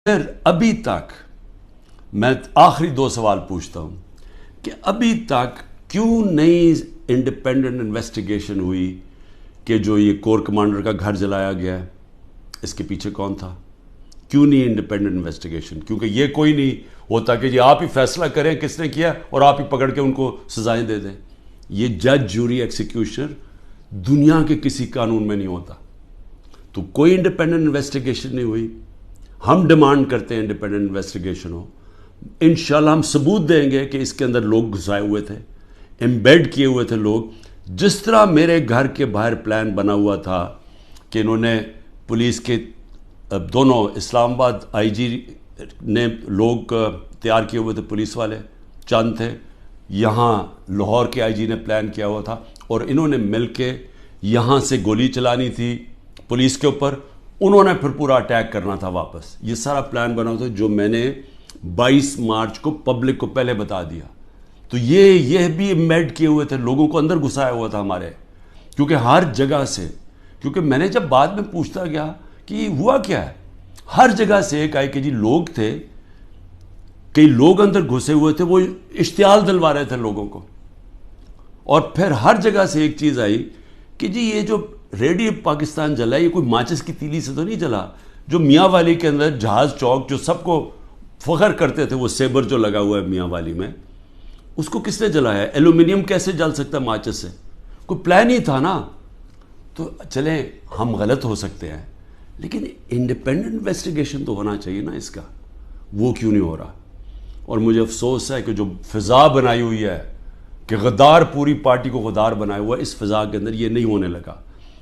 پھر ابھی تک میں آخری دو سوال پوچھتا ہوں کہ ابھی تک کیوں نہیں انڈیپینڈنٹ انویسٹیگیشن ہوئی کہ جو یہ کور کمانڈر کا گھر جلایا گیا ہے اس کے پیچھے کون تھا؟ کیوں نہیں انڈیپینڈنٹ انویسٹیگیشن؟ کیونکہ یہ کوئی نہیں ہوتا کہ جی آپ ہی فیصلہ کریں کس نے کیا اور آپ ہی پکڑ کے ان کو سزائیں دے دیں. یہ جج جوری ایکسیکیوشنر دنیا کے کسی قانون میں نہیں ہوتا. تو کوئی انڈیپینڈنٹ انویسٹیگیشن نہیں ہوئی. ہم ڈیمانڈ کرتے ہیں انڈیپینڈنٹ انویسٹیگیشن ہو. انشاءاللہ ہم ثبوت دیں گے کہ اس کے اندر لوگ گھسائے ہوئے تھے، ایمبیڈ کیے ہوئے تھے لوگ. جس طرح میرے گھر کے باہر پلان بنا ہوا تھا کہ انہوں نے پولیس کے دونوں اسلام آباد آئی جی نے لوگ تیار کیے ہوئے تھے، پولیس والے چند تھے، یہاں لاہور کے آئی جی نے پلان کیا ہوا تھا اور انہوں نے مل کے یہاں سے گولی چلانی تھی پولیس کے اوپر، انہوں نے پھر پورا اٹیک کرنا تھا واپس. یہ سارا پلان بنا ہوا تھا جو میں نے 22 مارچ کو پبلک کو پہلے بتا دیا. تو یہ بھی ایمبیڈ کیے ہوئے تھے، لوگوں کو اندر گھسایا ہوا تھا ہمارے، کیونکہ ہر جگہ سے، کیونکہ میں نے جب بعد میں پوچھتا گیا کہ یہ ہوا کیا ہے، ہر جگہ سے ایک آئے کہ جی لوگ تھے، کئی لوگ اندر گھسے ہوئے تھے، وہ اشتعال دلوا رہے تھے لوگوں کو. اور پھر ہر جگہ سے ایک چیز آئی کہ جی یہ جو ریڈیو پاکستان جلا ہے یہ کوئی ماچس کی تیلی سے تو نہیں جلا. جو میاں والی کے اندر جہاز چوک جو سب کو فخر کرتے تھے، وہ سیبر جو لگا ہوا ہے میاں والی میں، اس کو کس نے جلایا ہے؟ ایلومینیم کیسے جل سکتا ہے ماچس سے؟ کوئی پلان ہی تھا نا. تو چلیں ہم غلط ہو سکتے ہیں لیکن انڈیپینڈنٹ انویسٹیگیشن تو ہونا چاہیے نا اس کا. وہ کیوں نہیں ہو رہا؟ اور مجھے افسوس ہے کہ جو فضا بنائی ہوئی ہے کہ غدار پوری پارٹی کو غدار بنایا ہوا ہے، اس فضا کے اندر یہ نہیں ہونے لگا.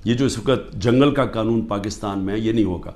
یہ جو اس وقت جنگل کا قانون پاکستان میں ہے یہ نہیں ہوگا.